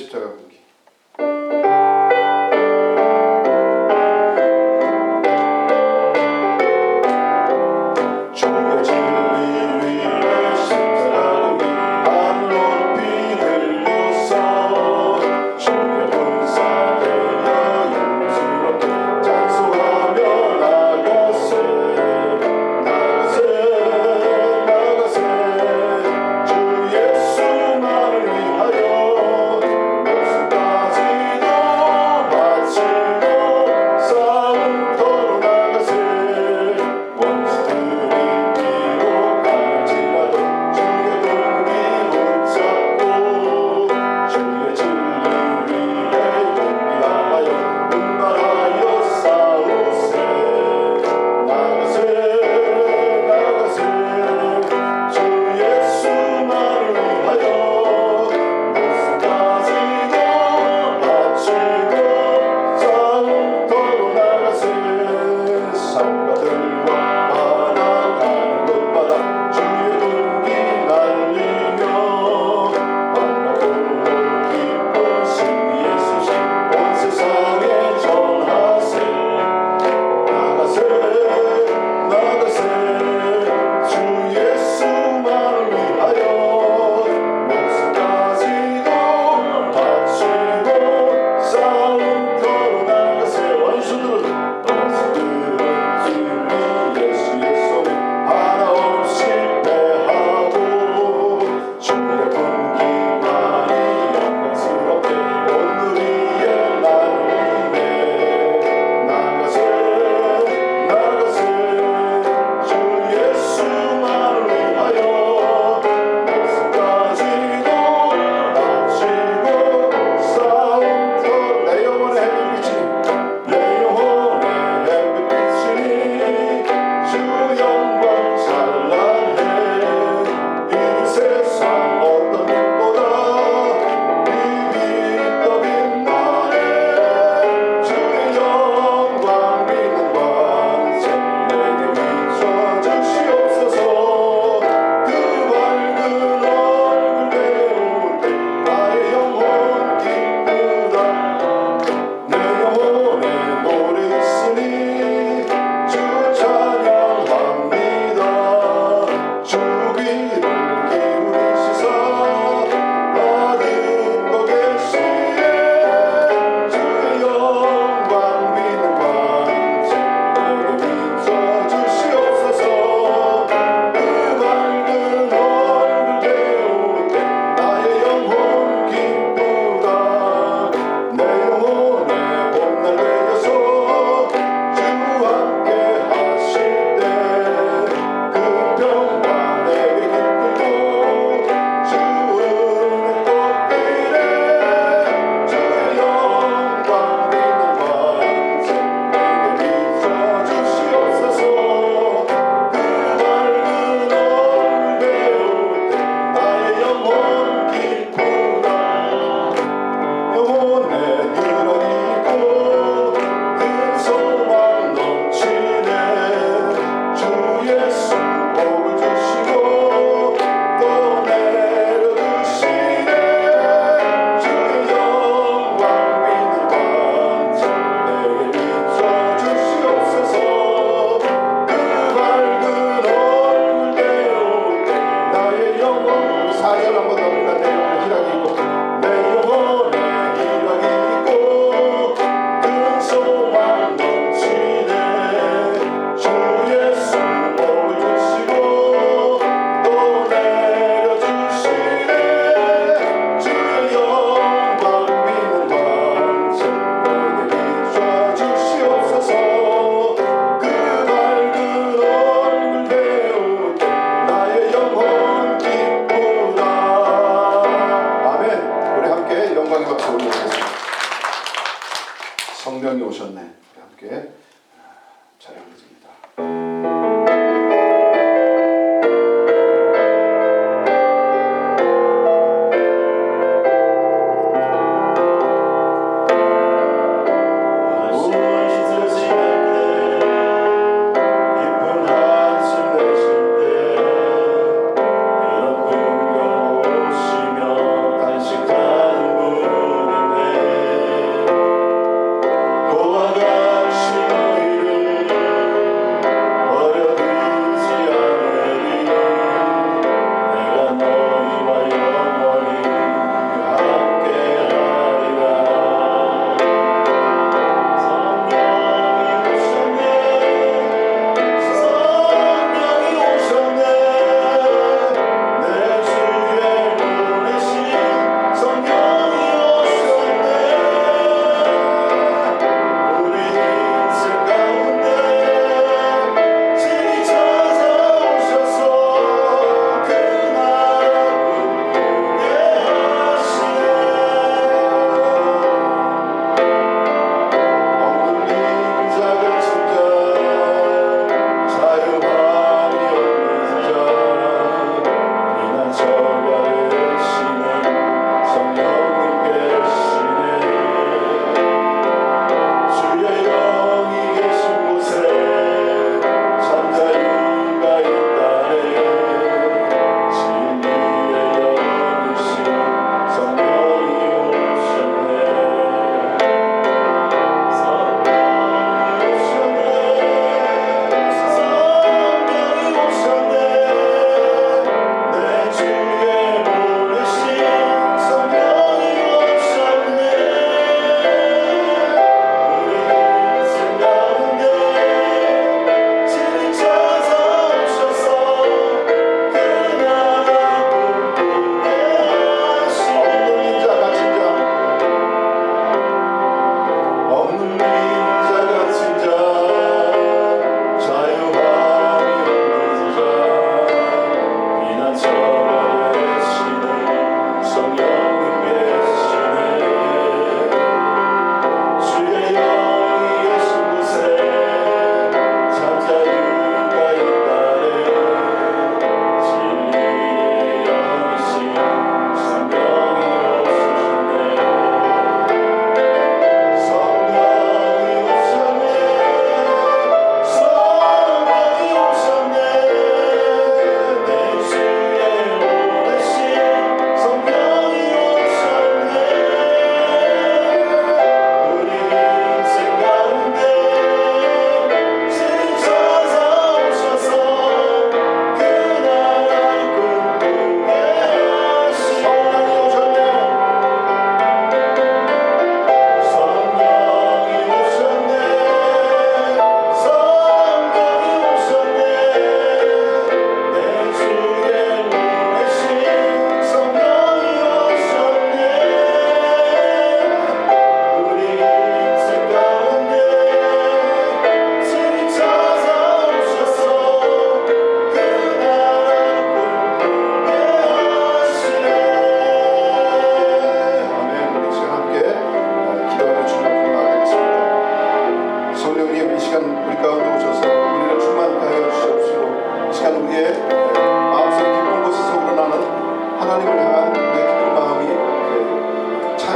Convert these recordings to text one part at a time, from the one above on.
십자가 분기. 주의 진리 위에 십자가 분기 한 높이 들고서 주의 분사되어 영광스럽게 찬송하며 나가세 주 예수만을 위하여 목숨까지도 바치고 싸움터로 나가세 원수들이 비록할지라도 주의 분기 붙잡고 주의 진리 위에 용기 다하여 분발하여 싸우세 나가세 주 예수만을 위하여 목숨까지도 바치고 싸움터로 나가세 성가들과 바라가는 곳마다 주의 분기 날리며 반갑고 기쁜 승리의 소식 온 세상에 전하세 나가세 주 예수만을 위하여 목숨까지도 바치고 싸움터로 나가세 원수들은 진리 예수의 손에 하나없이 패하고 주의 분기만이 영광스럽게 온 우리의 날이네 나가세 주 예수만을 위하여 목숨까지도 바치고 싸움터 내 영혼의 햇빛이 주 영광 찬란해 이 세상 어떤 빛보다 이 빛 더 빛나네 주의 영광 믿는 광채 내게 비춰 주시옵소서 그 밝은 얼굴 배울 때 나의 영혼 기쁘다 내 영혼에 노래 있으니 주 찬양합니다 주 귀를 기울이시사 다 듣고 계시네 주의 영광 믿는 광채 내게 비춰 주시옵소서 그 밝은 얼굴 배울 때 나의 영혼 기쁘다 내 영혼의 봄날 되어서 주 함께 하실 때 그 평화 내게 깃들고 주 은혜 꽃길에 주의 영광 믿는 광채 내게 비춰 주시옵소서 그 밝은 얼굴 배울 때 나의 영혼 기쁘다 영혼에 늘어있고 큰 소망 넘치네 주 예수 복을 주시고 또 내려주시네 주의 영광 믿는 광채 내게 비춰 주시옵소서 그 밝은 얼굴 배울 때 나의 영혼 4절 한번 더 합니다 내 영혼에 희락이 있고 내 영혼에 희락이 있고 큰 소망 넘치네 주 예수 복을 주시고 또 내려주시네 주의 영광 믿는 광채 내게 비춰 주시옵소서 그 밝은 얼굴 배울 때 나의 영혼 기쁘다 아멘 우리 함께 영광의 박수 올려드리겠습니다 성령이 오셨네 우리 함께 찬양드립니다 깊은 한숨 내쉴 때 그런 풍경 보시며 단식하는 분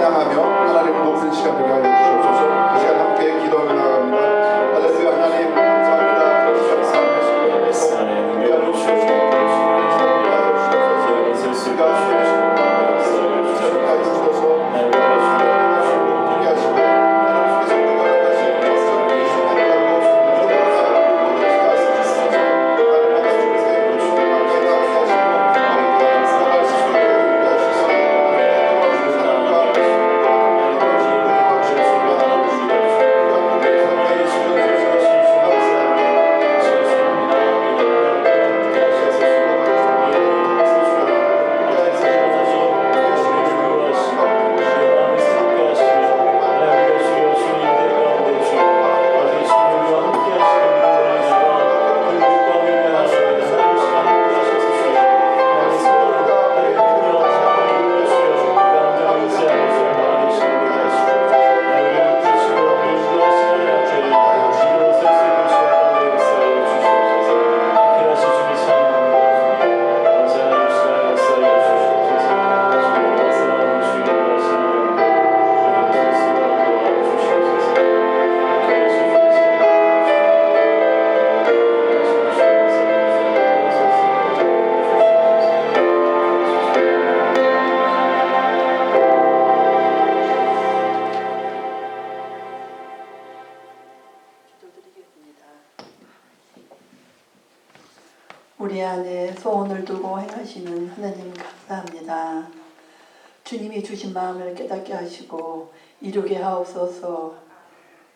찬양하며 하나님을 높은 시간 되게 하여 주시옵소서. 이 시간 함께 기도하며 나갑니다. 할렐루야. 하나님 감사합니다. 이시간 삶의 속에서 능력을 주셔서 우리 안에 소원을 두고 행하시는 하나님 감사합니다. 주님이 주신 마음을 깨닫게 하시고 이루게 하옵소서.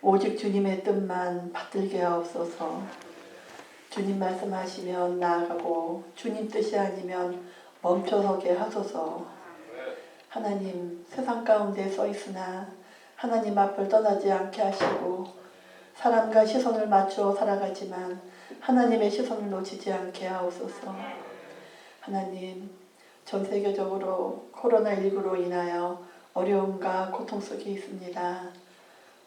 오직 주님의 뜻만 받들게 하옵소서. 주님 말씀하시면 나아가고 주님 뜻이 아니면 멈춰서게 하소서. 하나님 세상 가운데 서 있으나 하나님 앞을 떠나지 않게 하시고 사람과 시선을 맞추어 살아가지만 하나님의 시선을 놓치지 않게 하옵소서. 하나님, 전 세계적으로 코로나19로 인하여 어려움과 고통 속에 있습니다.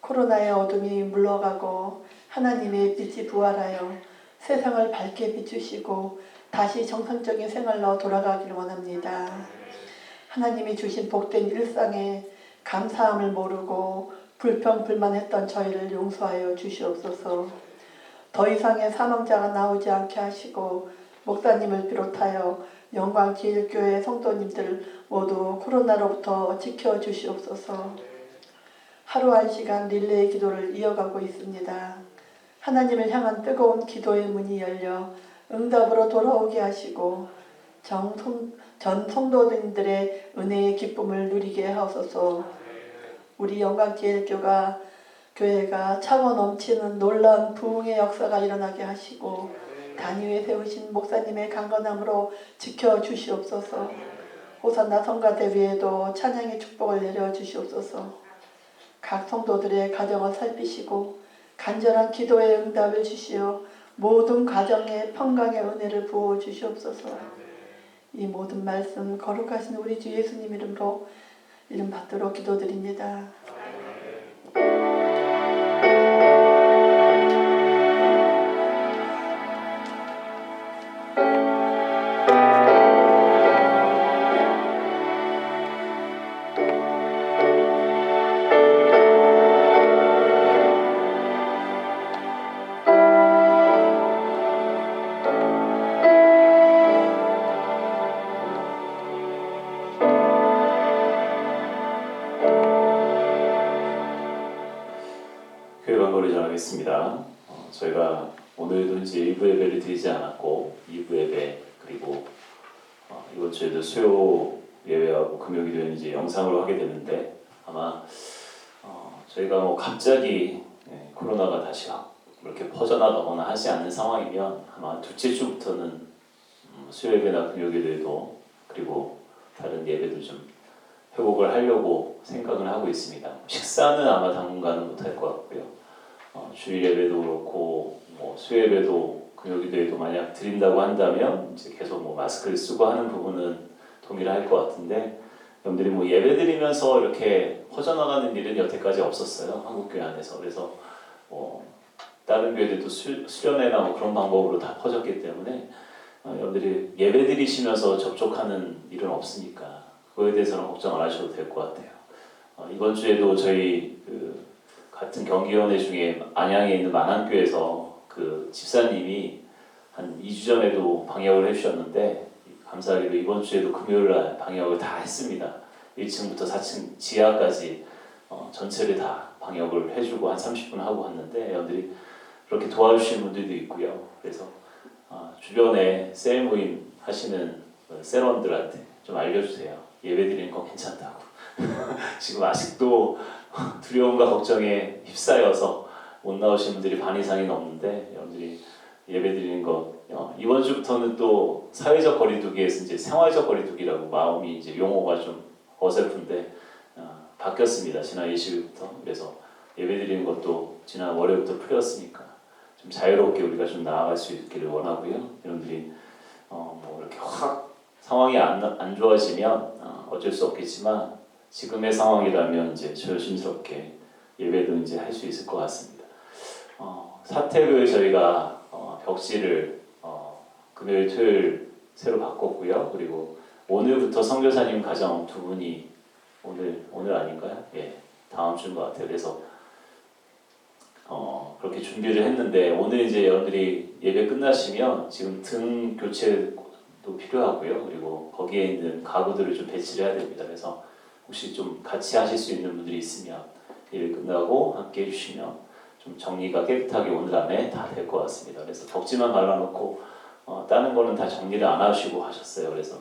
코로나의 어둠이 물러가고 하나님의 빛이 부활하여 세상을 밝게 비추시고 다시 정상적인 생활로 돌아가기를 원합니다. 하나님이 주신 복된 일상에 감사함을 모르고 불평불만했던 저희를 용서하여 주시옵소서. 더 이상의 사망자가 나오지 않게 하시고 목사님을 비롯하여 영광제일교회 성도님들 모두 코로나로부터 지켜주시옵소서. 하루 한 시간 릴레이 기도를 이어가고 있습니다. 하나님을 향한 뜨거운 기도의 문이 열려 응답으로 돌아오게 하시고 전 성도님들의 은혜의 기쁨을 누리게 하옵소서. 우리 영광제일교회가 차고 넘치는 놀라운 부흥의 역사가 일어나게 하시고 단위에 세우신 목사님의 강건함으로 지켜주시옵소서. 호산나 성가대 위에도 찬양의 축복을 내려주시옵소서. 각 성도들의 가정을 살피시고 간절한 기도의 응답을 주시어 모든 가정에 평강의 은혜를 부어 주시옵소서. 이 모든 말씀 거룩하신 우리 주 예수님 이름으로 이름 받도록 기도드립니다. 교회 광고를 전하겠습니다. 저희가 오늘도 이제 1부 예배를 드리지 않았고 2부 예배 그리고 이번 주에도 수요 예배하고 금요 기도는 이제 영상으로 하게 되는데 아마 저희가 뭐 갑자기 코로나가 다시 이렇게 퍼져나가거나 하지 않는 상황이면 아마 둘째 주부터는 수요 예배나 금요 기도에도 그리고 다른 예배도 좀 회복을 하려고 생각을 하고 있습니다. 식사는 아마 당분간은 못할 것 같고요. 주일 예배도 그렇고 뭐 수요 예배도 금요 기도에도 만약 드린다고 한다면 이제 계속 뭐 마스크를 쓰고 하는 부분은 동일할 것 같은데 여러분들이 뭐 예배 드리면서 이렇게 퍼져나가는 일은 여태까지 없었어요. 한국교회 안에서. 그래서 다른 교회들도 수련회나 뭐 그런 방법으로 다 퍼졌기 때문에 여러분들이 예배 드리시면서 접촉하는 일은 없으니까 그거에 대해서는 걱정 안 하셔도 될 것 같아요. 이번 주에도 저희 그 같은 경기위원회 중에 안양에 있는 만안교에서 그 집사님이 한 2주 전에도 방역을 해주셨는데 감사하게도 이번 주에도 금요일 날 방역을 다 했습니다. 1층부터 4층 지하까지 전체를 다 방역을 해주고 한 30분 하고 왔는데 여러분들이 그렇게 도와주시는 분들도 있고요. 그래서 주변에 셀 모임 하시는 셀원들한테 좀 알려주세요. 예배드리는 거 괜찮다고. 지금 아직도 두려움과 걱정에 휩싸여서 못 나오신 분들이 반 이상이 넘는데 여러분들이 예배드리는 거 이번 주부터는 또 사회적 거리두기에서 이제 생활적 거리두기라고 마음이 이제 용어가 좀 어설픈데 바뀌었습니다. 지난 20일부터. 그래서 예배드리는 것도 지난 월요일부터 풀렸으니까 좀 자유롭게 우리가 좀 나아갈 수 있기를 원하고요. 여러분들이 뭐 이렇게 확 상황이 안 좋아지면 어쩔 수 없겠지만 지금의 상황이라면 이제 조심스럽게 예배도 이제 할 수 있을 것 같습니다. 사택을 저희가 벽지를 금요일, 토요일 새로 바꿨고요. 그리고 오늘부터 선교사님 가정 두 분이 오늘 아닌가요? 예, 다음 주인 것 같아요. 그래서 그렇게 준비를 했는데 오늘 이제 여러분들이 예배 끝나시면 지금 등 교체도 필요하고요. 그리고 거기에 있는 가구들을 좀 배치를 해야 됩니다. 그래서 혹시 좀 같이 하실 수 있는 분들이 있으면 예배 끝나고 함께 해주시면 좀 정리가 깨끗하게 오늘 안에 다 될 것 같습니다. 그래서 벽지만 발라놓고 다른 거는 다 정리를 안 하시고 하셨어요. 그래서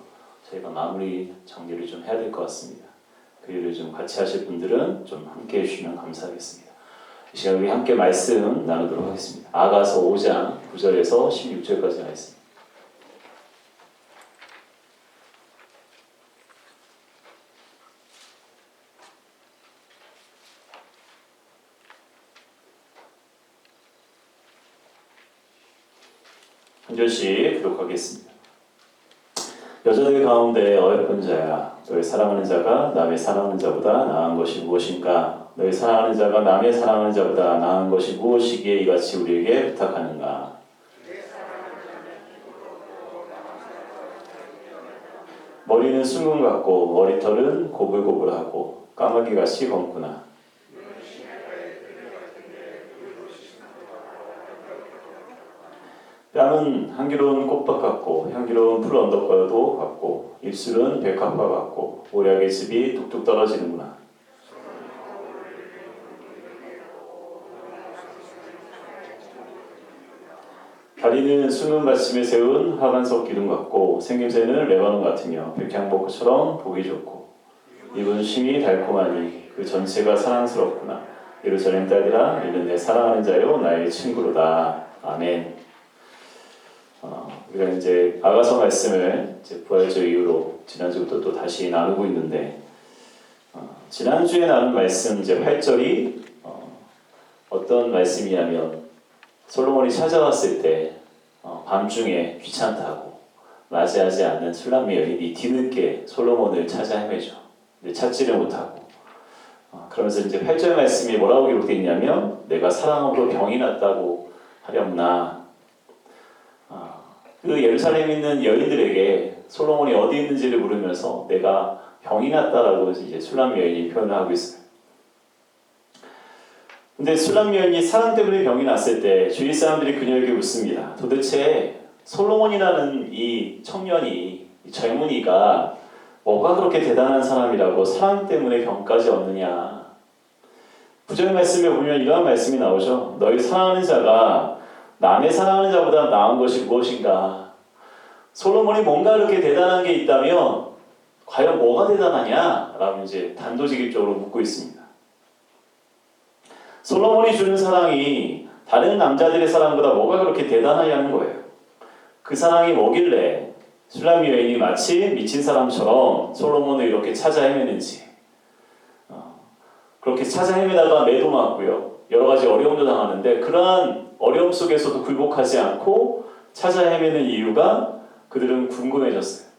저희가 마무리 정리를 좀 해야 될 것 같습니다. 그 일을 좀 같이 하실 분들은 좀 함께 해주시면 감사하겠습니다. 이 시간 우리 함께 말씀 나누도록 하겠습니다. 아가서 5장 9절에서 16절까지 말씀. 한 절씩 기록하겠습니다. 여자들 가운데 어여쁜 자야, 너희 사랑하는 자가 남의 사랑하는 자보다 나은 것이 무엇인가? 너희 사랑하는 자가 남의 사랑하는 자보다 나은 것이 무엇이기에 이같이 우리에게 부탁하는가? 머리는 숭근 같고 머리털은 고불고불하고 까마귀같이 검구나. 뺨은 향기로운 꽃밭 같고 향기로운 풀 언덕과도 같고 입술은 백합화 같고 모략의 즙이 뚝뚝 떨어지는구나. 다리는 수는 받침에 세운 화관석 기둥 같고 생김새는 레바논 같으며 백향목처럼 보기 좋고 입은 심이 달콤하니 그 전체가 사랑스럽구나. 예루살렘 딸들아 이는 내 사랑하는 자요 나의 친구로다. 아멘. 우리가 이제 아가서 말씀을 이제 부활절 이후로 지난주부터 또 다시 나누고 있는데 지난주에 나눈 말씀 이제 8절이 어떤 말씀이냐면 솔로몬이 찾아왔을 때 밤중에 귀찮다고 맞이하지 않는 술람 여인이 뒤늦게 솔로몬을 찾아 헤매죠. 근데 찾지를 못하고 그러면서 이제 8절 말씀이 뭐라고 기록되어 있냐면 내가 사랑으로 병이 났다고 하렵나. 그 예루살렘에 있는 여인들에게 솔로몬이 어디 있는지를 물으면서 내가 병이 났다라고 이제 술람 여인이 표현을 하고 있어요. 근데 술람 여인이 사랑 때문에 병이 났을 때 주위 사람들이 그녀에게 묻습니다. 도대체 솔로몬이라는 이 청년이, 이 젊은이가 뭐가 그렇게 대단한 사람이라고 사랑 때문에 병까지 얻느냐. 9절 말씀에 보면 이러한 말씀이 나오죠. 너희 사랑하는 자가 남의 사랑하는 자보다 나은 것이 무엇인가? 솔로몬이 뭔가 그렇게 대단한 게 있다면 과연 뭐가 대단하냐? 라고 이제 단도직입적으로 묻고 있습니다. 솔로몬이 주는 사랑이 다른 남자들의 사랑보다 뭐가 그렇게 대단하냐는 거예요. 그 사랑이 뭐길래 술람 여인이 마치 미친 사람처럼 솔로몬을 이렇게 찾아 헤매는지, 그렇게 찾아 헤매다가 매도 맞고요. 여러 가지 어려움도 당하는데 그러한 어려움 속에서도 굴복하지 않고 찾아 헤매는 이유가 그들은 궁금해졌어요.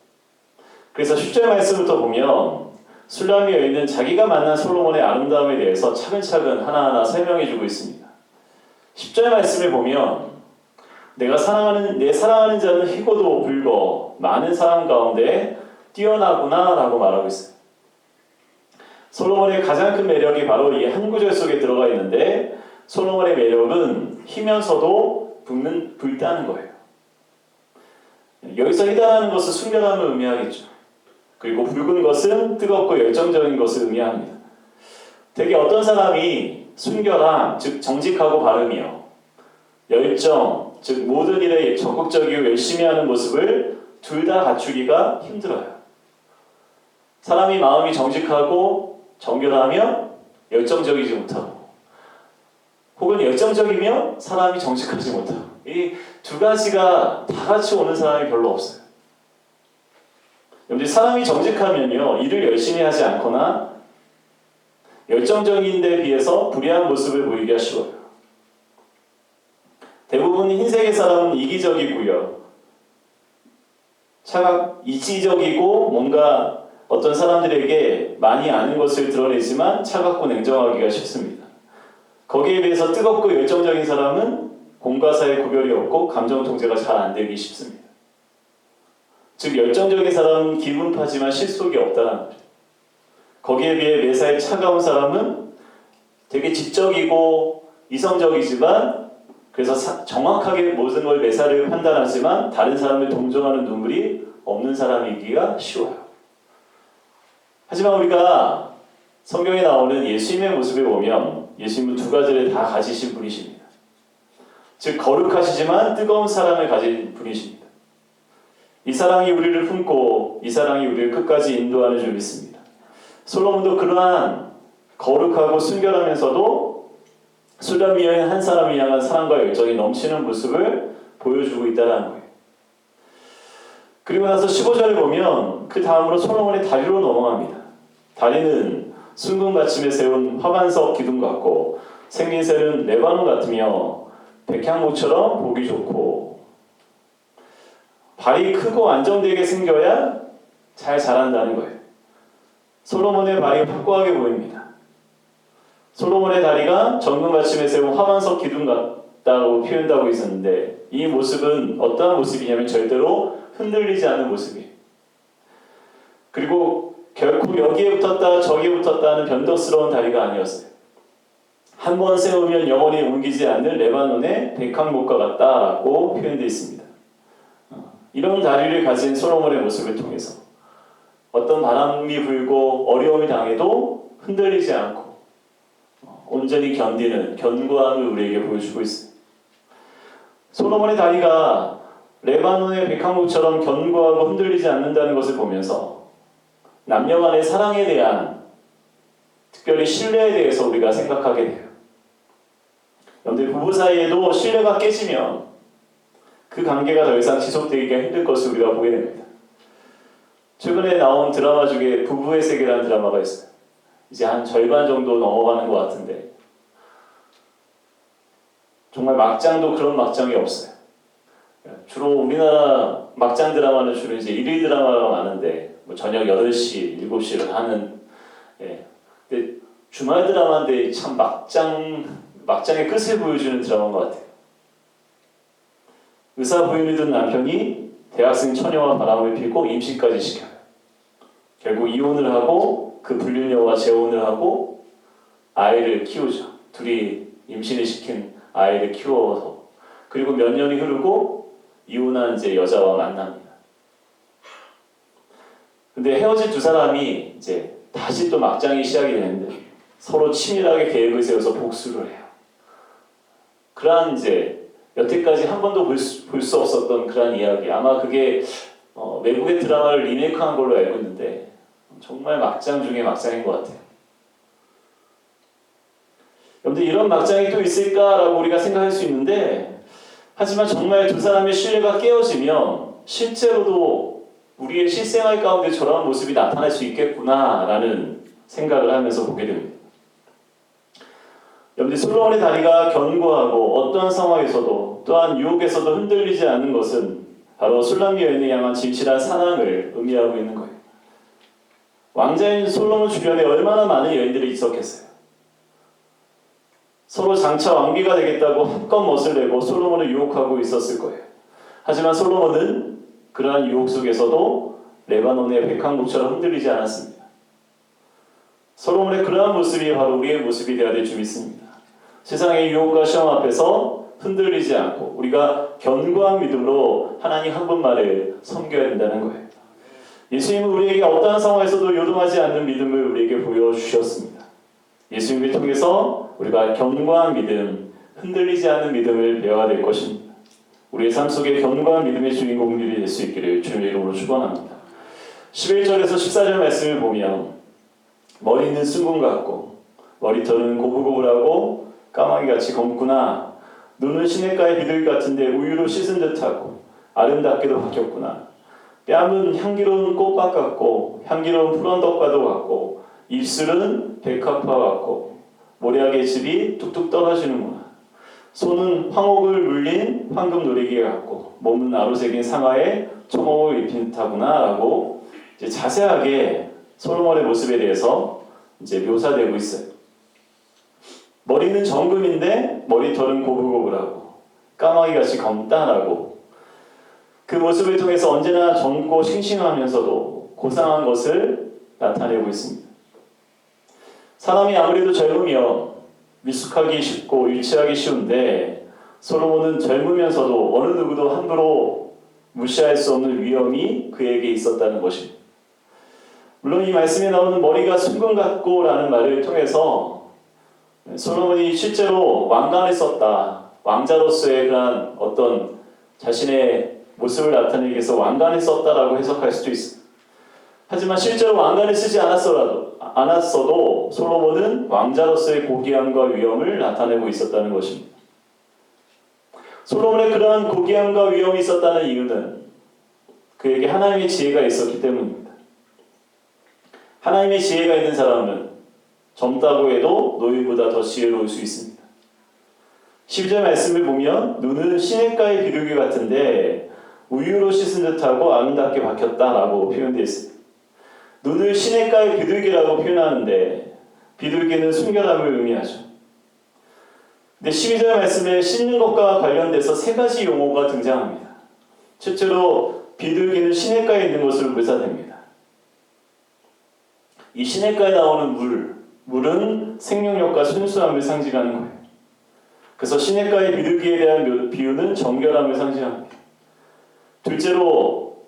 그래서 10절 말씀부터 보면 술람 여인은 자기가 만난 솔로몬의 아름다움에 대해서 차근차근 하나하나 설명해주고 있습니다. 10절 말씀을 보면 내 사랑하는 자는 희고도 붉어 많은 사람 가운데 뛰어나구나 라고 말하고 있어요. 솔로몬의 가장 큰 매력이 바로 이 한 구절 속에 들어가 있는데 솔로몬의 매력은 희면서도 불타는 거예요. 여기서 희다라는 것은 순결함을 의미하겠죠. 그리고 붉은 것은 뜨겁고 열정적인 것을 의미합니다. 되게 어떤 사람이 순결함, 즉 정직하고 바름이요, 열정, 즉 모든 일에 적극적이고 열심히 하는 모습을 둘 다 갖추기가 힘들어요. 사람이 마음이 정직하고 정결하며 열정적이지 못하고, 혹은 열정적이며 사람이 정직하지 못하고, 이 두 가지가 다 같이 오는 사람이 별로 없어요. 여러분들, 사람이 정직하면요, 일을 열심히 하지 않거나 열정적인 데 비해서 불의한 모습을 보이기가 쉬워요. 대부분 흰색의 사람은 이기적이고요, 이지적이고 뭔가 어떤 사람들에게 많이 아는 것을 드러내지만 차갑고 냉정하기가 쉽습니다. 거기에 비해서 뜨겁고 열정적인 사람은 공과 사의 구별이 없고 감정 통제가 잘 안 되기 쉽습니다. 즉 열정적인 사람은 기분파지만 실속이 없다는 거죠. 거기에 비해 매사에 차가운 사람은 되게 지적이고 이성적이지만, 그래서 정확하게 모든 걸 매사를 판단하지만 다른 사람을 동정하는 눈물이 없는 사람이기가 쉬워요. 하지만 우리가 성경에 나오는 예수님의 모습을 보면 예수님은 두 가지를 다 가지신 분이십니다. 즉 거룩하시지만 뜨거운 사랑을 가진 분이십니다. 이 사랑이 우리를 품고 이 사랑이 우리를 끝까지 인도하는 줄 믿습니다. 솔로몬도 그러한 거룩하고 순결하면서도 술람 여인 한 사람을 향한 사랑과 열정이 넘치는 모습을 보여주고 있다는 거예요. 그리고 나서 15절을 보면 그 다음으로 솔로몬의 다리로 넘어갑니다. 다리는 순금 받침에 세운 화반석 기둥 같고 생민새는 레바논 같으며 백향목처럼 보기 좋고, 발이 크고 안정되게 생겨야 잘 자란다는 거예요. 솔로몬의 발이 확고하게 보입니다. 솔로몬의 다리가 정금 받침에 세운 화반석 기둥 같다고 표현하고 있었는데, 이 모습은 어떠한 모습이냐면 절대로 흔들리지 않는 모습이에요. 그리고 결코 여기에 붙었다 저기에 붙었다 하는 변덕스러운 다리가 아니었어요. 한 번 세우면 영원히 옮기지 않는 레바논의 백향목과 같다라고 표현되어 있습니다. 이런 다리를 가진 솔로몬의 모습을 통해서 어떤 바람이 불고 어려움이 당해도 흔들리지 않고 온전히 견디는 견고함을 우리에게 보여주고 있습니다. 솔로몬의 다리가 레바논의 백향목처럼 견고하고 흔들리지 않는다는 것을 보면서 남녀 간의 사랑에 대한, 특별히 신뢰에 대해서 우리가 생각하게 돼요. 여러분들, 부부 사이에도 신뢰가 깨지면 그 관계가 더 이상 지속되기가 힘들 것을 우리가 보게 됩니다. 최근에 나온 드라마 중에 부부의 세계라는 드라마가 있어요. 이제 한 절반 정도 넘어가는 것 같은데 정말 막장도 그런 막장이 없어요. 주로 우리나라 막장 드라마는 주로 이제 일일 드라마가 많은데, 뭐 저녁 8시, 7시를 하는, 근데 주말 드라마인데 참 막장의 끝을 보여주는 드라마인 것 같아요. 의사 부인을 둔 남편이 대학생 처녀와 바람을 피고 임신까지 시켜요. 결국 이혼을 하고 그 불륜녀와 재혼을 하고 아이를 키우죠. 둘이 임신을 시킨 아이를 키워서, 그리고 몇 년이 흐르고 이혼한 이제 여자와 만납니다. 근데 헤어진 두 사람이 이제 다시 또 막장이 시작이 되는데 서로 치밀하게 계획을 세워서 복수를 해요. 그러한 이제 여태까지 한 번도 볼 수 없었던 그런 이야기, 아마 그게 외국의 드라마를 리메이크한 걸로 알고 있는데 정말 막장 중에 막장인 것 같아요. 여러분들, 이런 막장이 또 있을까라고 우리가 생각할 수 있는데, 하지만 정말 두 사람의 신뢰가 깨어지면 실제로도 우리의 실생활 가운데 저런 모습이 나타날 수 있겠구나라는 생각을 하면서 보게 됩니다. 여러분들, 솔로몬의 다리가 견고하고 어떠한 상황에서도 또한 유혹에서도 흔들리지 않는 것은 바로 술람 여인을 향한 진실한 사랑을 의미하고 있는 거예요. 왕자인 솔로몬 주변에 얼마나 많은 여인들이 있었겠어요. 서로 장차 왕비가 되겠다고 한껏 멋을 내고 솔로몬을 유혹하고 있었을 거예요. 하지만 솔로몬은 그러한 유혹 속에서도 레바논의 백향목처럼 흔들리지 않았습니다. 솔로몬의 그러한 모습이 바로 우리의 모습이 되어야 될 줄 믿습니다. 세상의 유혹과 시험 앞에서 흔들리지 않고 우리가 견고한 믿음으로 하나님 한 분만을 섬겨야 된다는 거예요. 예수님은 우리에게 어떠한 상황에서도 요동하지 않는 믿음을 우리에게 보여주셨습니다. 예수님을 통해서 우리가 견고한 믿음, 흔들리지 않는 믿음을 배워야 될 것입니다. 우리의 삶 속에 견고한 믿음의 주인공들이 될 수 있기를 주님의 이름으로 축원합니다. 11절에서 14절 말씀을 보면 머리는 순금 같고 머리털은 고불고불하고 까마귀같이 검구나. 눈은 시냇가의 비둘기 같은데 우유로 씻은 듯하고 아름답게도 바뀌었구나. 뺨은 향기로운 꽃밭 같고 향기로운 푸른떡과도 같고 입술은 백합화 같고 모략의 즙이 뚝뚝 떨어지는구나. 손은 황옥을 물린 황금 노리개 같고 몸은 아로새긴 상아에 초목을 입힌 듯하구나 라고 이제 자세하게 솔로몬의 모습에 대해서 이제 묘사되고 있어요. 머리는 정금인데 머리털은 고불고불하고 까마귀같이 검다라고 그 모습을 통해서 언제나 젊고 싱싱하면서도 고상한 것을 나타내고 있습니다. 사람이 아무래도 젊으면 미숙하기 쉽고 유치하기 쉬운데 솔로몬은 젊으면서도 어느 누구도 함부로 무시할 수 없는 위엄이 그에게 있었다는 것입니다. 물론 이 말씀에 나오는 머리가 순금 같고 라는 말을 통해서 솔로몬이 실제로 왕관을 썼다. 왕자로서의 그런 어떤 자신의 모습을 나타내기 위해서 왕관을 썼다라고 해석할 수도 있습니다. 하지만 실제로 왕관을 쓰지 않았어도 솔로몬은 왕자로서의 고귀함과 위엄을 나타내고 있었다는 것입니다. 솔로몬의 그러한 고귀함과 위엄이 있었다는 이유는 그에게 하나님의 지혜가 있었기 때문입니다. 하나님의 지혜가 있는 사람은 젊다고 해도 노인보다 더 지혜로울 수 있습니다. 12절 말씀을 보면 눈은 시냇가의 비둘기 같은데 우유로 씻은 듯하고 아름답게 박혔다라고 표현되어 있습니다. 눈을 시냇가의 비둘기라고 표현하는데 비둘기는 순결함을 의미하죠. 근데 12절 말씀에 씻는 것과 관련돼서 세 가지 용어가 등장합니다. 첫째로 비둘기는 시냇가에 있는 것으로 묘사됩니다. 이 시냇가에 나오는 물은 생명력과 순수함을 상징하는 거예요. 그래서 시냇가의 비둘기에 대한 비유는 정결함을 상징합니다. 둘째로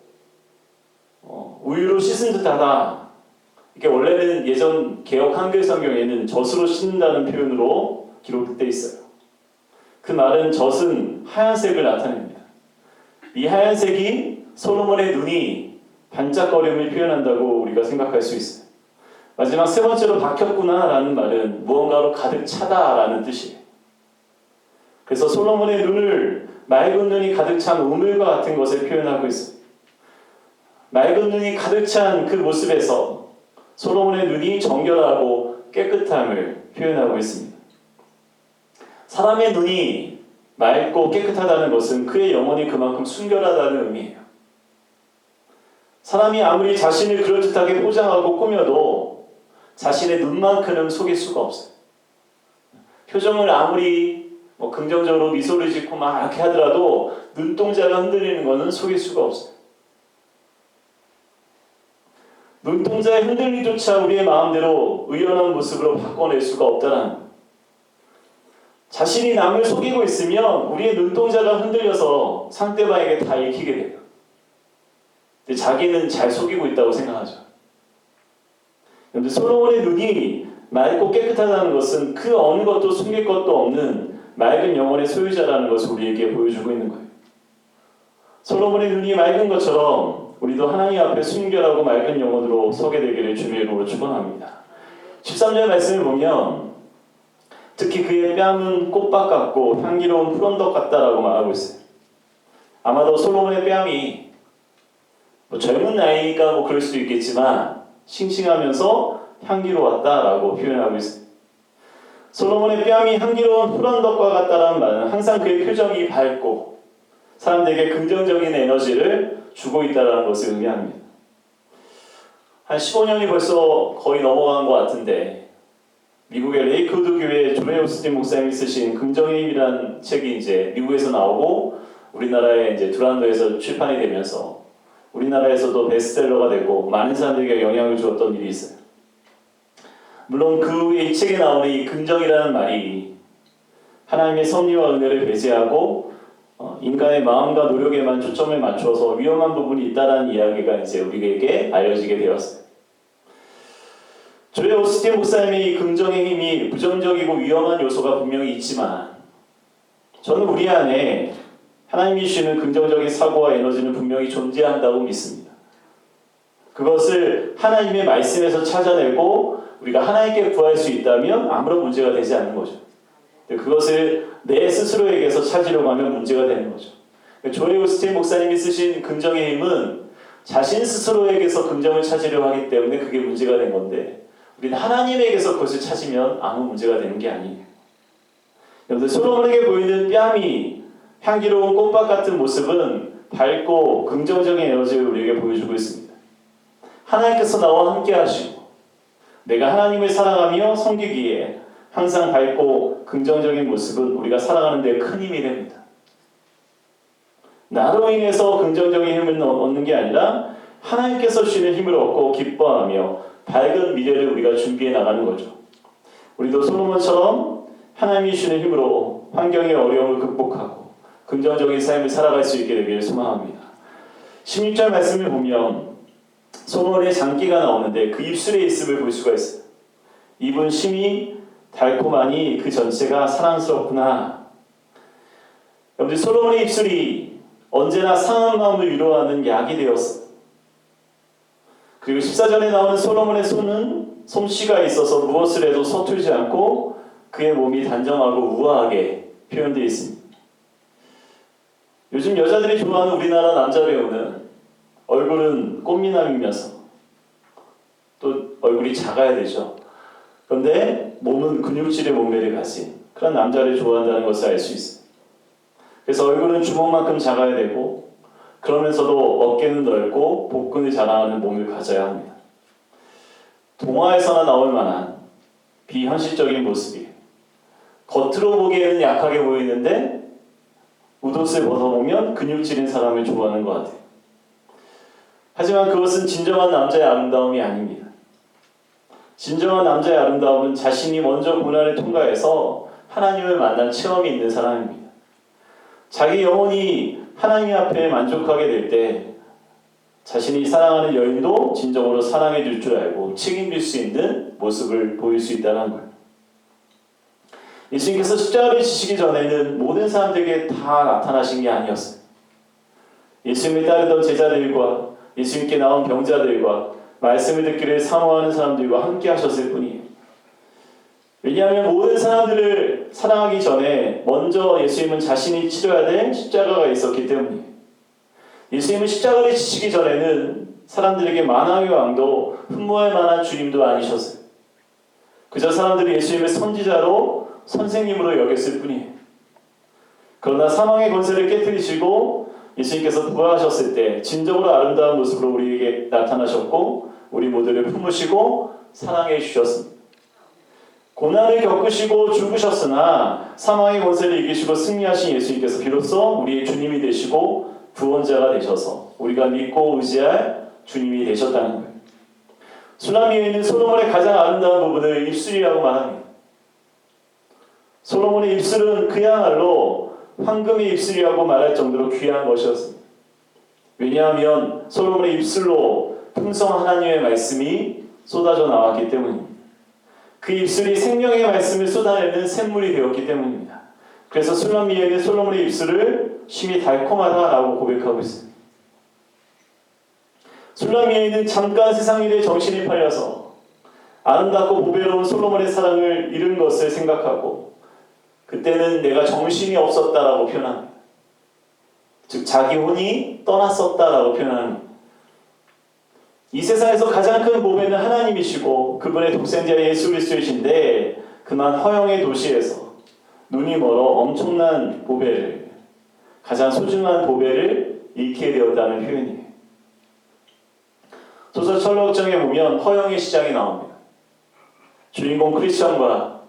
우유로 씻은 듯하다. 이게 원래는 예전 개역 한글 성경에는 젖으로 씻는다는 표현으로 기록되어 있어요. 그 말은 젖은 하얀색을 나타냅니다. 이 하얀색이 솔로몬의 눈이 반짝거림을 표현한다고 우리가 생각할 수 있어요. 마지막 세 번째로 박혔구나 라는 말은 무언가로 가득 차다 라는 뜻이에요. 그래서 솔로몬의 눈을 맑은 눈이 가득 찬 우물과 같은 것을 표현하고 있어요. 맑은 눈이 가득 찬 그 모습에서 솔로몬의 눈이 정결하고 깨끗함을 표현하고 있습니다. 사람의 눈이 맑고 깨끗하다는 것은 그의 영혼이 그만큼 순결하다는 의미예요. 사람이 아무리 자신을 그럴듯하게 포장하고 꾸며도 자신의 눈만큼은 속일 수가 없어요. 표정을 아무리 긍정적으로 미소를 짓고 막 이렇게 하더라도 눈동자가 흔들리는 것은 속일 수가 없어요. 눈동자의 흔들림조차 우리의 마음대로 의연한 모습으로 바꿔낼 수가 없다는 거예요. 자신이 남을 속이고 있으면 우리의 눈동자가 흔들려서 상대방에게 다 읽히게 돼요. 근데 자기는 잘 속이고 있다고 생각하죠. 그런데 솔로몬의 눈이 맑고 깨끗하다는 것은 그 어느 것도 숨길 것도 없는 맑은 영혼의 소유자라는 것을 우리에게 보여주고 있는 거예요. 솔로몬의 눈이 맑은 것처럼 우리도 하나님 앞에 순결하고 맑은 영혼으로 서게 되기를 주의 이름으로 축원합니다. 13절 말씀을 보면 특히 그의 뺨은 꽃밭 같고 향기로운 푸른떡 같다라고 말하고 있어요. 아마도 솔로몬의 뺨이 젊은 나이가 그럴 수도 있겠지만 싱싱하면서 향기로웠다라고 표현하고 있습니다. 솔로몬의 뺨이 향기로운 푸른떡과 같다라는 말은 항상 그의 표정이 밝고 사람들에게 긍정적인 에너지를 주고 있다는 것을 의미합니다. 한 15년이 벌써 거의 넘어간 것 같은데 미국의 레이크우드 교회 조레 오스틴 목사님이 쓰신 긍정의 힘이라는 책이 이제 미국에서 나오고 우리나라에 이제 두란노에서 출판이 되면서 우리나라에서도 베스트셀러가 되고 많은 사람들에게 영향을 주었던 일이 있어요. 물론 그 후에 이 책에 나오는 이 긍정이라는 말이 하나님의 섭리와 은혜를 배제하고 인간의 마음과 노력에만 초점을 맞춰서 위험한 부분이 있다라는 이야기가 이제 우리에게 알려지게 되었어요. 조엘 오스틴 목사님의 이 긍정의 힘이 부정적이고 위험한 요소가 분명히 있지만 저는 우리 안에 하나님이 주시는 긍정적인 사고와 에너지는 분명히 존재한다고 믿습니다. 그것을 하나님의 말씀에서 찾아내고 우리가 하나님께 구할 수 있다면 아무런 문제가 되지 않는 거죠. 그것을 내 스스로에게서 찾으려고 하면 문제가 되는 거죠. 조엘 오스틴 목사님이 쓰신 긍정의 힘은 자신 스스로에게서 긍정을 찾으려고 하기 때문에 그게 문제가 된 건데 우리는 하나님에게서 그것을 찾으면 아무 문제가 되는 게 아니에요. 여러분들 솔로몬에게 보이는 뺨이 향기로운 꽃밭 같은 모습은 밝고 긍정적인 에너지를 우리에게 보여주고 있습니다. 하나님께서 나와 함께 하시고 내가 하나님을 사랑하며 섬기기에 항상 밝고 긍정적인 모습은 우리가 살아가는 데 큰 힘이 됩니다. 나로 인해서 긍정적인 힘을 얻는 게 아니라 하나님께서 주시는 힘을 얻고 기뻐하며 밝은 미래를 우리가 준비해 나가는 거죠. 우리도 솔로몬처럼 하나님이 주시는 힘으로 환경의 어려움을 극복하고 긍정적인 삶을 살아갈 수 있게 되기를 소망합니다. 16절 말씀을 보면 솔로몬의 장기가 나오는데 그 입술에 있음을 볼 수가 있어요. 입은 심이 달콤하니 그 전체가 사랑스럽구나. 여러분들 솔로몬의 입술이 언제나 상한 마음을 위로하는 약이 되었어요. 그리고 14절에 나오는 솔로몬의 손은 솜씨가 있어서 무엇을 해도 서툴지 않고 그의 몸이 단정하고 우아하게 표현되어 있습니다. 요즘 여자들이 좋아하는 우리나라 남자 배우는 얼굴은 꽃미남이면서 또 얼굴이 작아야 되죠. 그런데 몸은 근육질의 몸매를 가진 그런 남자를 좋아한다는 것을 알 수 있어요. 그래서 얼굴은 주먹만큼 작아야 되고 그러면서도 어깨는 넓고 복근을 자랑하는 몸을 가져야 합니다. 동화에서나 나올 만한 비현실적인 모습이에요. 겉으로 보기에는 약하게 보이는데 웃옷을 벗어보면 근육질인 사람을 좋아하는 것 같아요. 하지만 그것은 진정한 남자의 아름다움이 아닙니다. 진정한 남자의 아름다움은 자신이 먼저 고난을 통과해서 하나님을 만난 체험이 있는 사람입니다. 자기 영혼이 하나님 앞에 만족하게 될 때 자신이 사랑하는 여인도 진정으로 사랑해 줄 줄 알고 책임질 수 있는 모습을 보일 수 있다는 거예요. 예수님께서 십자가를 지시기 전에는 모든 사람들에게 다 나타나신 게 아니었어요. 예수님을 따르던 제자들과 예수님께 나온 병자들과 말씀을 듣기를 사모하는 사람들과 함께 하셨을 뿐이에요. 왜냐하면 모든 사람들을 사랑하기 전에 먼저 예수님은 자신이 치러야 될 십자가가 있었기 때문이에요. 예수님은 십자가를 지시기 전에는 사람들에게 만왕의 왕도 흠모할 만한 주님도 아니셨어요. 그저 사람들이 예수님을 선지자로 선생님으로 여겼을 뿐이에요. 그러나 사망의 권세를 깨뜨리시고 예수님께서 부활하셨을 때 진정으로 아름다운 모습으로 우리에게 나타나셨고 우리 모두를 품으시고 사랑해 주셨습니다. 고난을 겪으시고 죽으셨으나 사망의 권세를 이기시고 승리하신 예수님께서 비로소 우리의 주님이 되시고 구원자가 되셔서 우리가 믿고 의지할 주님이 되셨다는 거예요. sullam 여인은 솔로몬의 가장 아름다운 부분을 입술이라고 말합니다. 솔로몬의 입술은 그야말로 황금의 입술이라고 말할 정도로 귀한 것이었습니다. 왜냐하면 솔로몬의 입술로 풍성한 하나님의 말씀이 쏟아져 나왔기 때문입니다. 그 입술이 생명의 말씀을 쏟아내는 샘물이 되었기 때문입니다. 그래서 sullam 여인은 솔로몬의 입술을 심히 달콤하다라고 고백하고 있습니다. sullam 여인은 잠깐 세상 일에 정신이 팔려서 아름답고 보배로운 솔로몬의 사랑을 잃은 것을 생각하고 그때는 내가 정신이 없었다라고 표현합니다. 즉 자기 혼이 떠났었다라고 표현합니다. 이 세상에서 가장 큰 보배는 하나님이시고 그분의 독생자 예수 그리스도이신데 그만 허영의 도시에서 눈이 멀어 엄청난 보배를 가장 소중한 보배를 잃게 되었다는 표현이에요. 소설 철록정에 보면 허영의 시장이 나옵니다. 주인공 크리스천과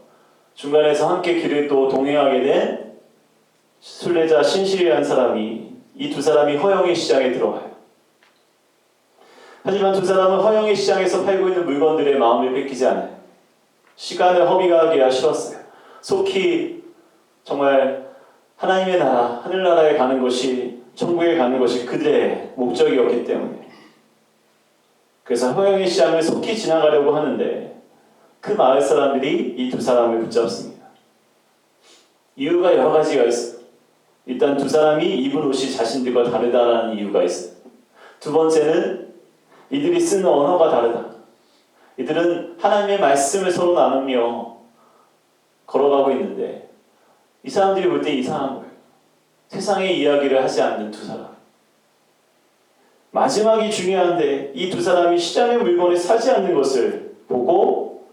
중간에서 함께 길을 또 동행하게 된 순례자 신실이라는 사람이 이 두 사람이 허영의 시장에 들어가요. 하지만 두 사람은 허영의 시장에서 팔고 있는 물건들의 마음을 뺏기지 않아요. 시간을 허비하게 하기 싫었어요. 속히 정말 하나님의 나라, 하늘나라에 가는 것이, 천국에 가는 것이 그들의 목적이었기 때문에. 그래서 허영의 시장을 속히 지나가려고 하는데 그 마을 사람들이 이 두 사람을 붙잡습니다. 이유가 여러 가지가 있어요. 일단 두 사람이 입은 옷이 자신들과 다르다는 이유가 있어요. 두 번째는 이들이 쓰는 언어가 다르다. 이들은 하나님의 말씀을 서로 나누며 걸어가고 있는데 이 사람들이 볼 때 이상한 거예요. 세상의 이야기를 하지 않는 두 사람. 마지막이 중요한데 이 두 사람이 시장의 물건을 사지 않는 것을 보고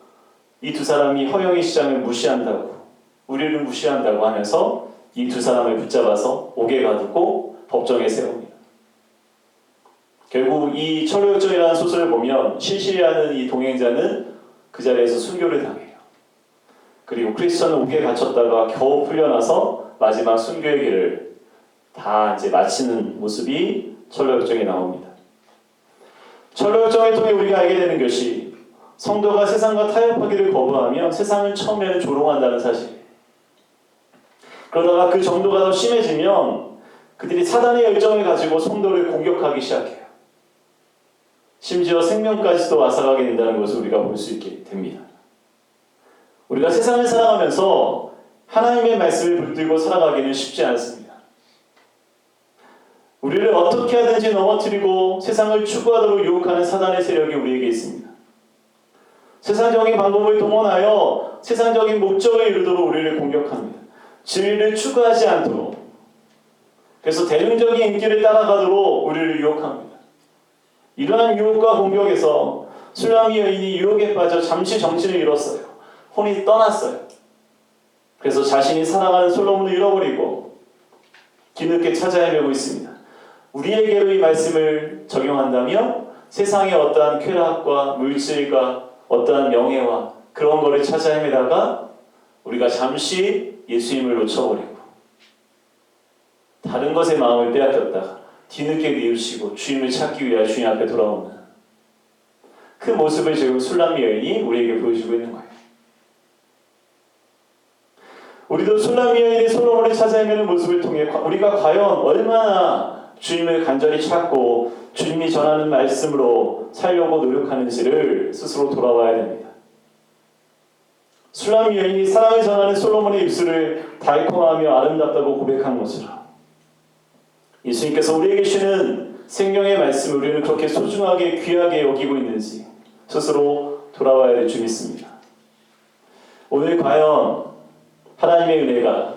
이 두 사람이 허영의 시장을 무시한다고, 우리를 무시한다고 하면서 이 두 사람을 붙잡아서 옥에 가두고 법정에 세웁니다. 결국 이 철로역정이라는 소설을 보면 신실이라는 이 동행자는 그 자리에서 순교를 당해요. 그리고 크리스천은 옥에 갇혔다가 겨우 풀려나서 마지막 순교의 길을 다 이제 마치는 모습이 철로역정에 나옵니다. 철로역정을 통해 우리가 알게 되는 것이 성도가 세상과 타협하기를 거부하며 세상을 처음에는 조롱한다는 사실. 그러다가 그 정도가 더 심해지면 그들이 사단의 열정을 가지고 성도를 공격하기 시작해요. 심지어 생명까지도 앗아가게 된다는 것을 우리가 볼 수 있게 됩니다. 우리가 세상을 살아가면서 하나님의 말씀을 붙들고 살아가기는 쉽지 않습니다. 우리를 어떻게 하든지 넘어뜨리고 세상을 추구하도록 유혹하는 사단의 세력이 우리에게 있습니다. 세상적인 방법을 동원하여 세상적인 목적을 이루도록 우리를 공격합니다. 진리를 추구하지 않도록, 그래서 대중적인 인기를 따라가도록 우리를 유혹합니다. 이러한 유혹과 공격에서 술람이 여인이 유혹에 빠져 잠시 정신을 잃었어요. 혼이 떠났어요. 그래서 자신이 사랑하는 솔로몬을 잃어버리고 뒤늦게 찾아 헤매고 있습니다. 우리에게로 이 말씀을 적용한다면 세상의 어떠한 쾌락과 물질과 어떠한 명예와 그런 거를 찾아 헤매다가 우리가 잠시 예수님을 놓쳐버리고 다른 것에 마음을 빼앗겼다가 뒤늦게 뉘우치고 주님을 찾기 위해 주님 앞에 돌아오는 그 모습을 지금 술람미 여인이 우리에게 보여주고 있는 거예요. 우리도 술람미 여인이 솔로몬을 찾아 헤매는 모습을 통해 우리가 과연 얼마나 주님을 간절히 찾고 주님이 전하는 말씀으로 살려고 노력하는지를 스스로 돌아봐야 됩니다. 술람 여인이 사랑을 전하는 솔로몬의 입술을 달콤하며 아름답다고 고백한 것처럼 예수님께서 우리에게 주시는 생명의 말씀을 우리는 그렇게 소중하게 귀하게 여기고 있는지 스스로 돌아봐야 될 줄 믿습니다. 오늘 과연 하나님의 은혜가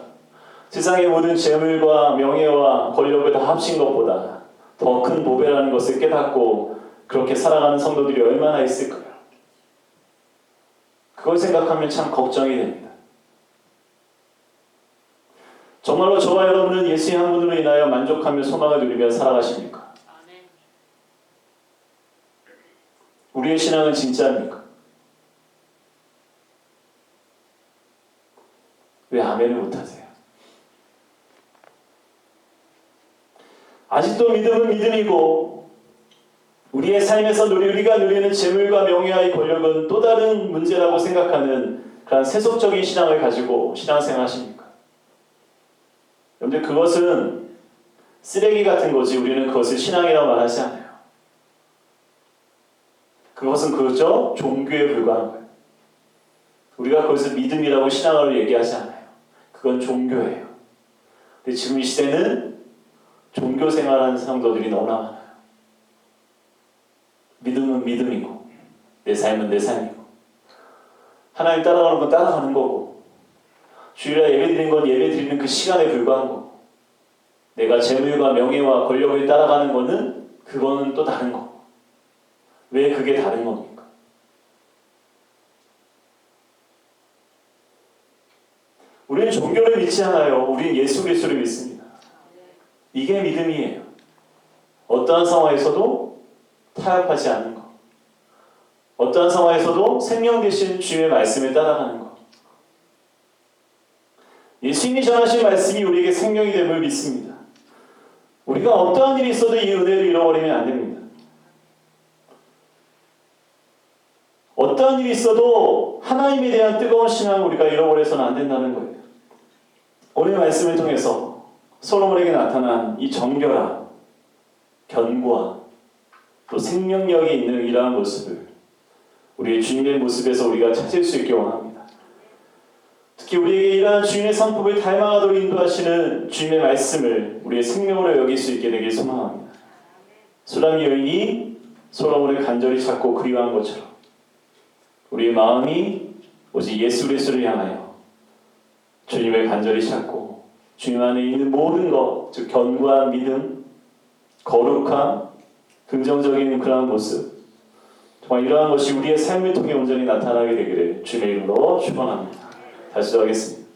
세상의 모든 재물과 명예와 권력을 다 합친 것보다 더 큰 보배라는 것을 깨닫고 그렇게 살아가는 성도들이 얼마나 있을까요? 그걸 생각하면 참 걱정이 됩니다. 정말로 저와 여러분은 예수님 한 분으로 인하여 만족하며 소망을 누리며 살아가십니까? 우리의 신앙은 진짜입니까? 왜 아멘을 못하세요? 아직도 믿음은 믿음이고 우리의 삶에서 우리가 누리는 재물과 명예와 이 권력은 또 다른 문제라고 생각하는 그런 세속적인 신앙을 가지고 신앙생활 하십니까? 여러분들 그것은 쓰레기 같은 거지 우리는 그것을 신앙이라고 말하지 않아요. 그것은 그저 종교에 불과한 거예요. 우리가 그것을 믿음이라고 신앙으로 얘기하지 않아요. 그건 종교예요. 근데 지금 이 시대는 종교 생활하는 성도들이 너무나 많아요. 믿음은 믿음이고 내 삶은 내 삶이고 하나님 따라가는 건 따라가는 거고 주일에 예배 드리는 건 예배 드리는 그 시간에 불과한 거고 내가 재물과 명예와 권력을 따라가는 거는 그거는 또 다른 거고 왜 그게 다른 겁니까? 우리는 종교를 믿지 않아요. 우리는 예수 그리스도를 믿습니다. 이게 믿음이에요. 어떠한 상황에서도 타협하지 않는 것. 어떠한 상황에서도 생명 되신 주의 말씀을 따라가는 것. 예수님이 전하신 말씀이 우리에게 생명이 됨을 믿습니다. 우리가 어떠한 일이 있어도 이 은혜를 잃어버리면 안 됩니다. 어떠한 어떠한 일이 있어도 하나님에 대한 뜨거운 신앙을 우리가 잃어버려서는 안 된다는 거예요. 오늘 말씀을 통해서 솔로몬에게 나타난 이 정결함, 견고함, 또 생명력이 있는 이러한 모습을 우리의 주님의 모습에서 우리가 찾을 수 있게 원합니다. 특히 우리에게 이러한 주님의 성품을 닮아가도록 인도하시는 주님의 말씀을 우리의 생명으로 여길 수 있게 되길 소망합니다. 수람의 여인이 솔로몬을 간절히 찾고 그리워한 것처럼 우리의 마음이 오직 예수 그리스도를 향하여 주님을 간절히 찾고 주님 안에 있는 모든 것, 즉 견고한 믿음, 거룩함, 긍정적인 그러한 모습, 정말 이러한 것이 우리의 삶을 통해 온전히 나타나게 되기를 주님의 이름으로 축원합니다. 다시 하겠습니다.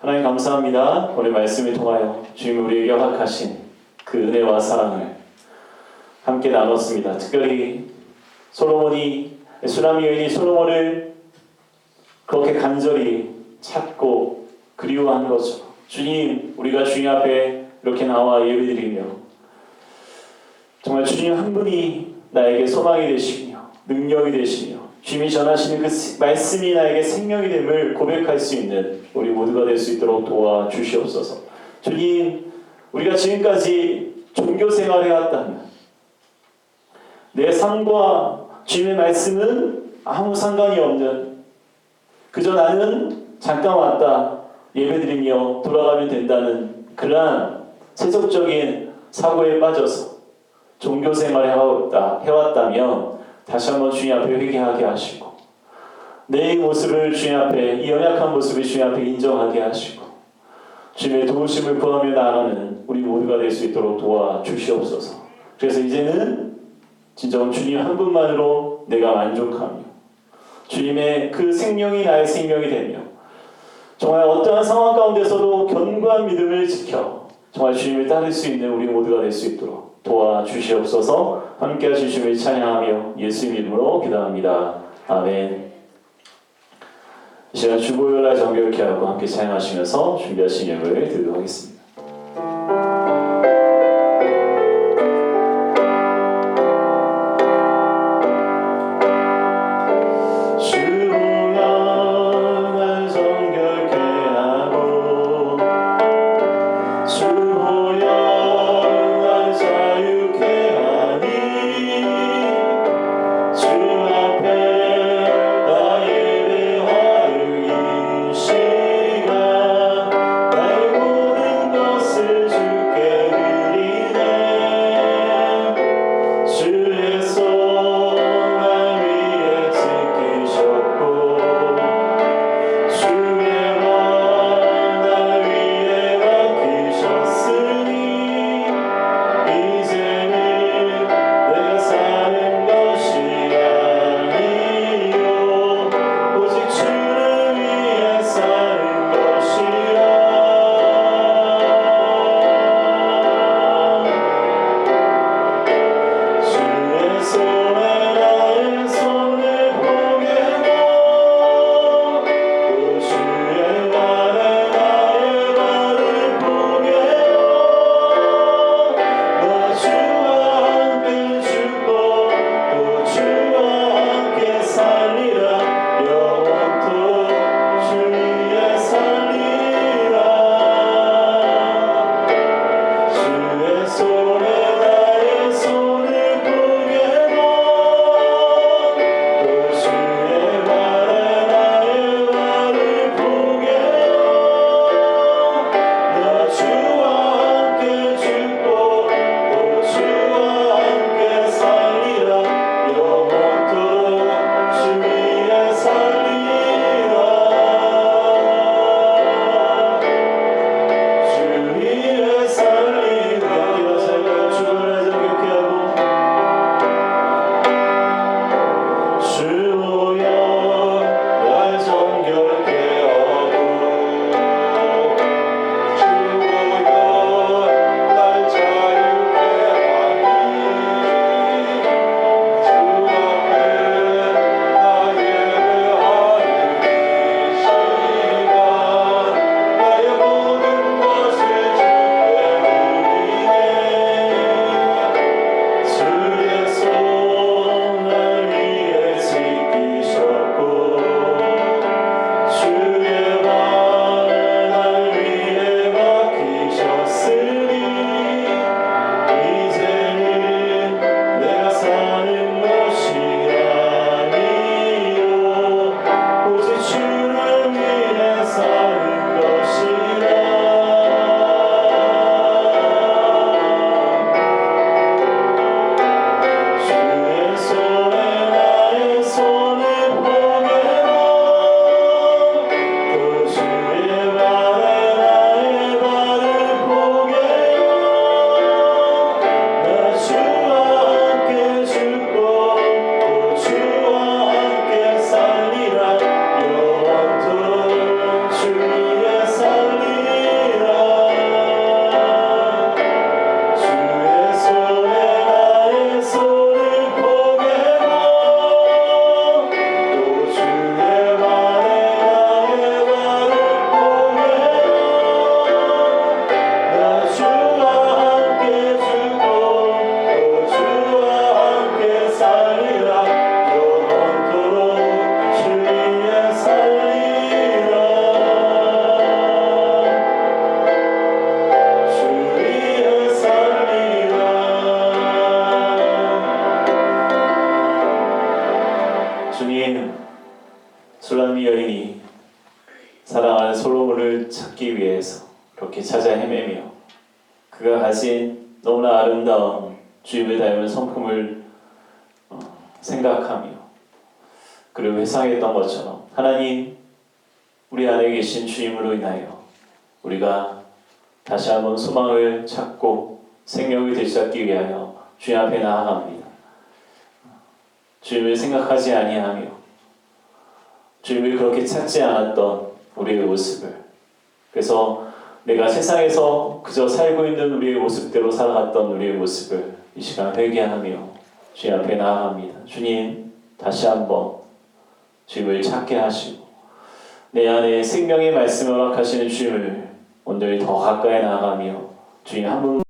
하나님 감사합니다. 오늘 말씀을 통하여 주님이 우리에게 허락하신 그 은혜와 사랑을 함께 나눴습니다. 특별히 수람의 여인이 솔로몬을 그렇게 간절히 찾고 그리워한 것처럼 주님, 우리가 주님 앞에 이렇게 나와 예배드리며 정말 주님 한 분이 나에게 소망이 되시며 능력이 되시며 주님이 전하시는 그 말씀이 나에게 생명이 됨을 고백할 수 있는 우리 모두가 될 수 있도록 도와주시옵소서. 주님, 우리가 지금까지 종교 생활을 해왔다면 내 삶과 주님의 말씀은 아무 상관이 없는, 그저 나는 잠깐 왔다 예배드리며 돌아가면 된다는 그러한 세속적인 사고에 빠져서 종교 생활을 해왔다면 다시 한번 주님 앞에 회개하게 하시고 내 모습을 주님 앞에, 이 연약한 모습을 주님 앞에 인정하게 하시고 주님의 도우심을 구하며 나아가는 우리 모두가 될 수 있도록 도와주시옵소서. 그래서 이제는 진정 주님 한 분만으로 내가 만족하며 주님의 그 생명이 나의 생명이 되며 정말 어떠한 상황 가운데서도 견고한 믿음을 지켜 정말 주님을 따를 수 있는 우리 모두가 될 수 있도록 도와주시옵소서. 함께 하실 주님을 찬양하며 예수님 이름으로 기도합니다. 아멘. 이 시간 주보혈날 정결케 하고 함께 찬양하시면서 준비하신 예물을 드리도록 하겠습니다. 시간 날 모든 왕 솔로몬을 찾기 위해서 그렇게 찾아 헤매며 그가 가진 너무나 아름다운 주님을 닮은 성품을 생각하며 그리고 회상했던 것처럼 하나님, 우리 안에 계신 주님으로 인하여 우리가 다시 한번 소망을 찾고 생명을 되찾기 위하여 주님 앞에 나아갑니다. 주님을 생각하지 아니하며 주님을 그렇게 찾지 않았던 우리의 모습을, 그래서 내가 세상에서 그저 살고 있는 우리의 모습대로 살아갔던 우리의 모습을 이 시간 회개하며 주님 앞에 나아갑니다. 주님, 다시 한번 주님을 찾게 하시고 내 안에 생명의 말씀을 허락하시는 주님을 오늘 더 가까이 나아가며 주님 한 분